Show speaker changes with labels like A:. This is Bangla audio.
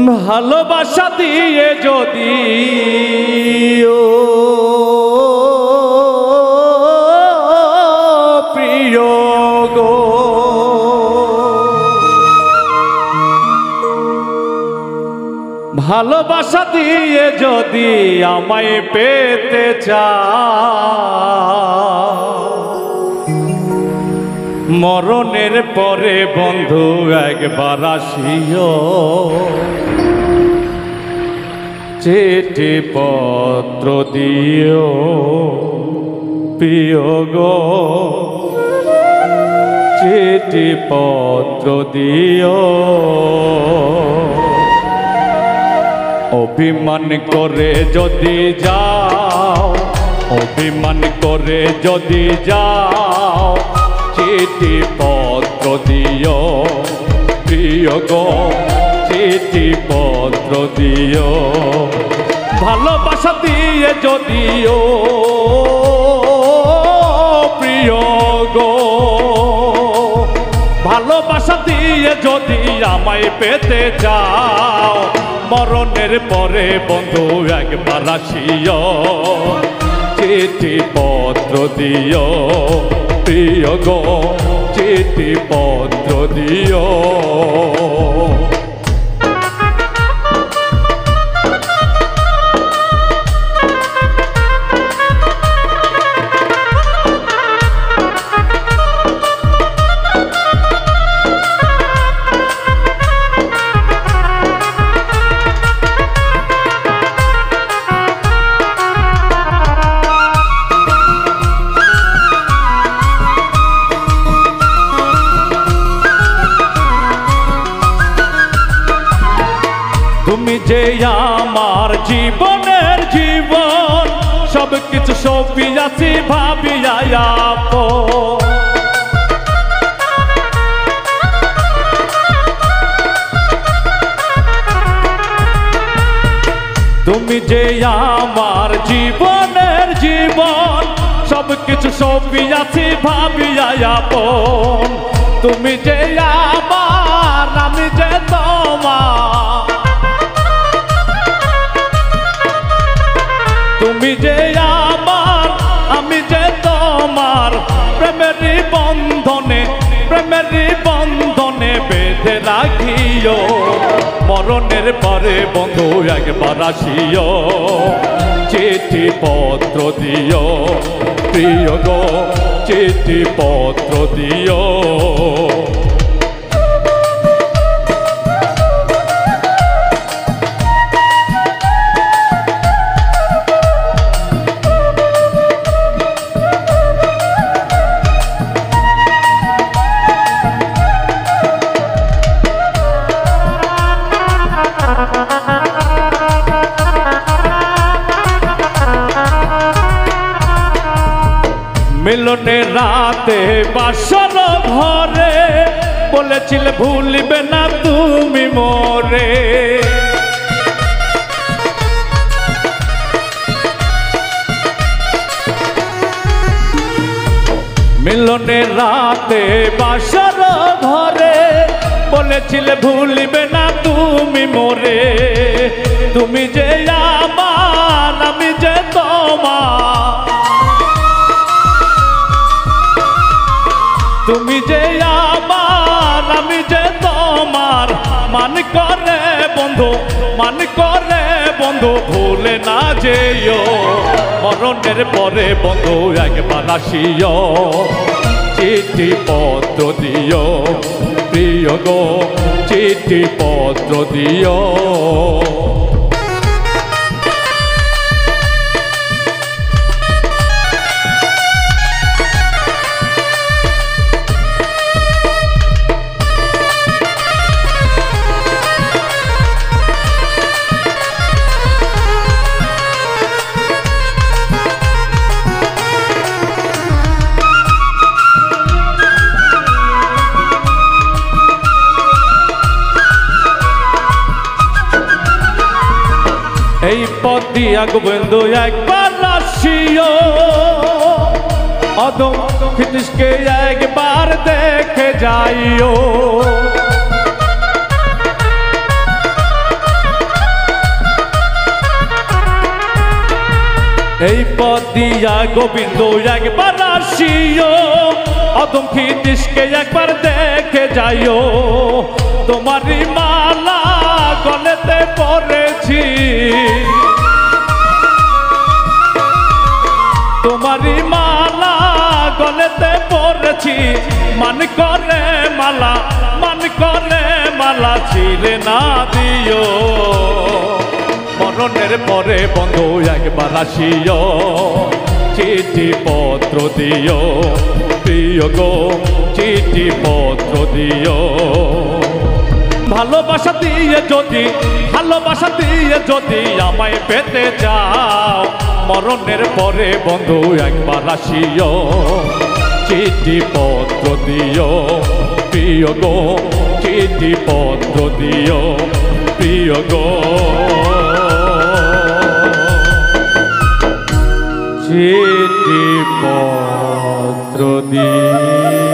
A: ভালোবাসা দিয়ে যদি প্রিয় গো ভালোবাসা দিয়ে যদি আমায় পেতে চাও মরণের পরে বন্ধু একবার আসিও চিঠি পত্র দিও প্রিয় গো চিঠি পত্র দিও অভিমান করে যদি যাও অভিমান করে যদি যাও চিঠি পত্র দিও প্রিয় গো চিঠি পত্র দিও ভালোবাসা দিয়ে যদিও প্রিয় গো ভালোবাসা দিয়ে যদি আমায় পেতে চাও মরণের পরে বন্ধু একবার আসিও চিঠি পত্র দিও প্রিয় গো চিঠি পত্র দিও তুমি যে আমার জীবনের জীবন সব কিছু সপিয়াছি ভাবিয়া আপন তুমি যে আমার জীবনের জীবন সব কিছু সপিয়াছি ভাবিয়া আপন তুমি যে আমার আমি যে তোমার তুমি যে আমার আমি যে তোমার প্রেমেরই বন্ধনে বেঁধে রাখিও মরণের পরে বন্ধু একবার আসিও চিঠি পত্র দিও প্রিয় গো চিঠি পত্র দিও মিলনের রাতে বাসর ঘরে বলেছিলে ভুলবে না তুমি মোরে মিলনের রাতে বাসর ঘরে বলেছিলে ভুলবে না তুমি মোরে তুমি যে আমার আমি যে তোমার তুমি যে আমার আমি যে তোমার মান করে বন্ধু ভুলে না যেও মরণের পরে বন্ধু একবার আসিও চিঠি পত্র দিও প্রিয় গো চিঠি পত্র দিও এই পথ দিয়া গোবিন্দু একবার আসিও অদম ফিনিশকে একবার দেখে যাইও এই পথ দিয়া গোবিন্দ একবার আসিও, অদমকি দেশকে একবার দেখে যাইও। তোমারই মালা গলেতে পড়েছি, তোমারই মালা গলেতে পড়েছি। মান করে মালা, মান করে মালা ছিঁড়ে না দিও। মরণের পরে বন্ধু একবার আসিও, চিঠি পত্র দিও প্রিয় গো, চিঠি পত্র দিও। ভালোবাসা দিয়ে যদি, ভালোবাসা দিয়ে যদি আমায় পেতে যাও, মরণের পরে বন্ধু একবার আসিও, চিঠি পত্র দিও প্রিয় গো, চিঠি পত্র দিও প্রিয় গো। চিঠি পত্র দিও।